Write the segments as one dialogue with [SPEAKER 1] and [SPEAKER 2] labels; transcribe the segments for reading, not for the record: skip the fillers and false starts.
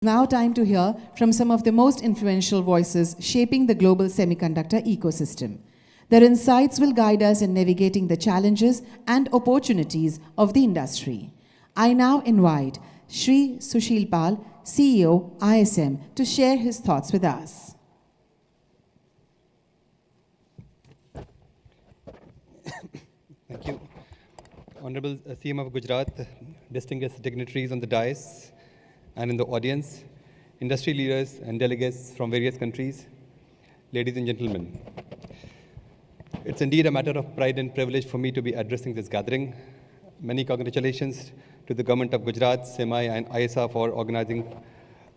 [SPEAKER 1] Now time to hear from some of the most influential voices shaping the global semiconductor ecosystem. Their insights will guide us in navigating the challenges and opportunities of the industry. I now invite Shri Sushil Pal, CEO, ISM, to share his thoughts with us.
[SPEAKER 2] Thank you. Honorable CM of Gujarat, distinguished dignitaries on the dais and in the audience, industry leaders and delegates from various countries, ladies and gentlemen. It's indeed a matter of pride and privilege for me to be addressing this gathering. Many congratulations to the government of Gujarat, SEMI and ISA for organizing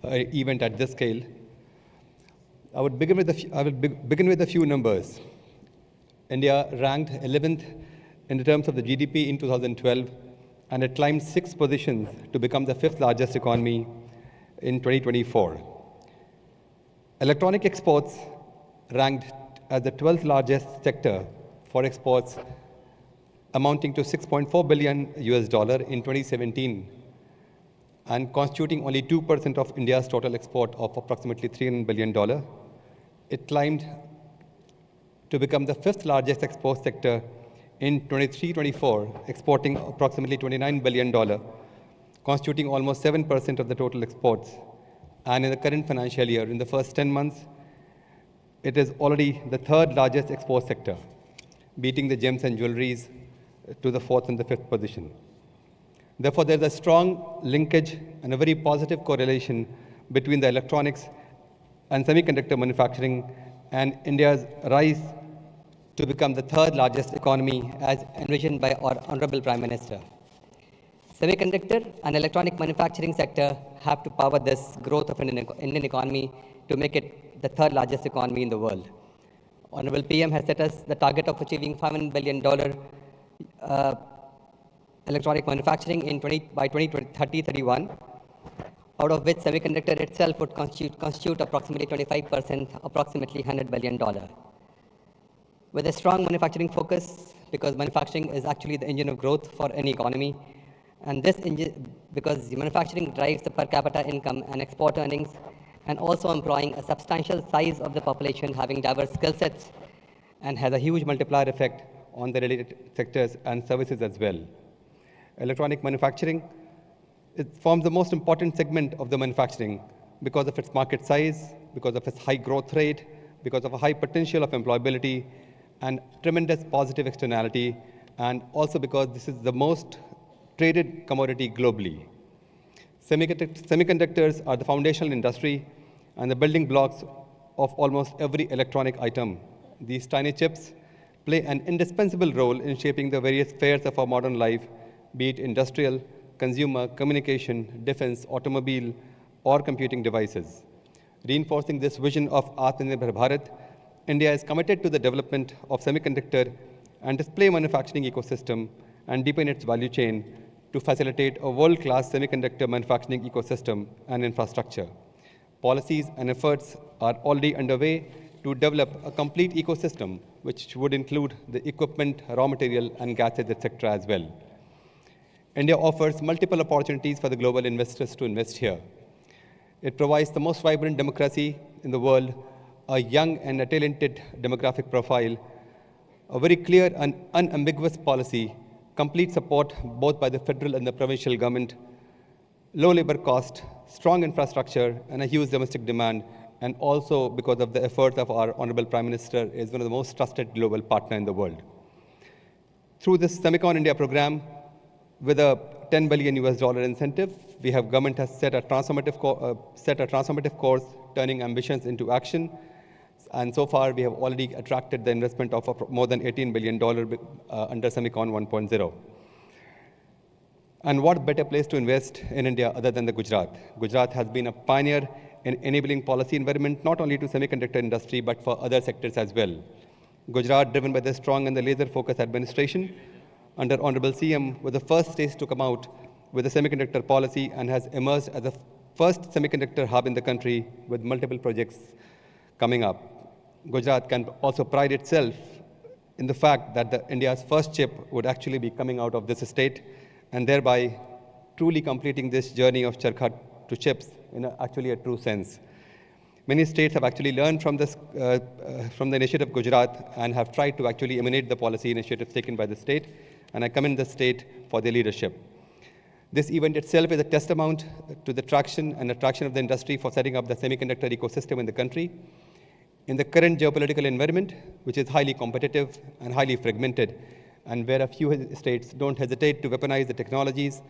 [SPEAKER 2] an event at this scale. I will begin with a few numbers. India ranked 11th in terms of the GDP in 2012, and it climbed 6 positions to become the 5th largest economy in 2024. Electronic exports ranked as the 12th largest sector for exports, amounting to $6.4 billion in 2017, and constituting only 2% of India's total export of approximately $300 billion. It climbed to become the 5th largest export sector in 23-24, exporting approximately $29 billion, constituting almost 7% of the total exports. And in the current financial year, in the first 10 months, it is already the 3rd largest export sector, beating the gems and jewelries to the 4th and the 5th position. Therefore, there is a strong linkage and a very positive correlation between the electronics and semiconductor manufacturing and India's rise to become the 3rd largest economy as envisioned by our Honorable Prime Minister. Semiconductor and electronic manufacturing sector have to power this growth of Indian economy to make it the 3rd largest economy in the world. Honorable PM has set us the target of achieving $500 billion electronic manufacturing by 2030-31, out of which semiconductor itself would constitute approximately 25%, approximately $100 billion. With a strong manufacturing focus, because manufacturing is actually the engine of growth for any economy, and this because the manufacturing drives the per capita income and export earnings, and also employing a substantial size of the population having diverse skill sets, and has a huge multiplier effect on the related sectors and services as well. Electronic manufacturing, it forms the most important segment of the manufacturing because of its market size, because of its high growth rate, because of a high potential of employability, and tremendous positive externality, and also because this is the most traded commodity globally. Semiconductors are the foundational industry and the building blocks of almost every electronic item. These tiny chips play an indispensable role in shaping the various spheres of our modern life, be it industrial, consumer, communication, defense, automobile, or computing devices. Reinforcing this vision of Atmanirbhar Bharat, India is committed to the development of semiconductor and display manufacturing ecosystem and deepen its value chain to facilitate a world-class semiconductor manufacturing ecosystem and infrastructure. Policies and efforts are already underway to develop a complete ecosystem, which would include the equipment, raw material, and gases, etc. as well. India offers multiple opportunities for the global investors to invest here. It provides the most vibrant democracy in the world, a young and a talented demographic profile, a very clear and unambiguous policy, complete support both by the federal and the provincial government, low labor cost, strong infrastructure, and a huge domestic demand, and also because of the efforts of our Honorable Prime Minister, is one of the most trusted global partner in the world. Through this Semicon India program, with a $10 billion incentive, government has set a transformative course, turning ambitions into action. And so far, we have already attracted the investment of more than $18 billion under Semicon 1.0. And what better place to invest in India other than the Gujarat? Gujarat has been a pioneer in enabling policy environment, not only to semiconductor industry, but for other sectors as well. Gujarat, driven by the strong and the laser-focused administration, under Honorable CM, was the first state to come out with a semiconductor policy and has emerged as the first semiconductor hub in the country with multiple projects coming up. Gujarat can also pride itself in the fact that India's first chip would actually be coming out of this state, and thereby truly completing this journey of charkha to chips in actually a true sense. Many states have actually learned from this, from the initiative of Gujarat and have tried to actually emanate the policy initiatives taken by the state, and I commend the state for their leadership. This event itself is a testament to the traction and attraction of the industry for setting up the semiconductor ecosystem in the country. In the current geopolitical environment, which is highly competitive and highly fragmented, and where a few states don't hesitate to weaponize the technologies,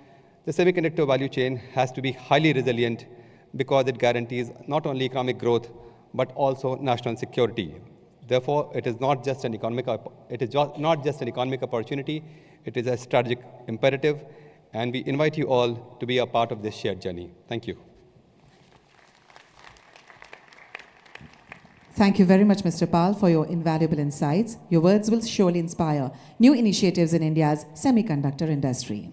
[SPEAKER 2] the semiconductor value chain has to be highly resilient because it guarantees not only economic growth, but also national security. Therefore, it is not just an economic opportunity, it is a strategic imperative, and we invite you all to be a part of this shared journey. Thank you.
[SPEAKER 1] Thank you very much, Mr. Pal, for your invaluable insights. Your words will surely inspire new initiatives in India's semiconductor industry.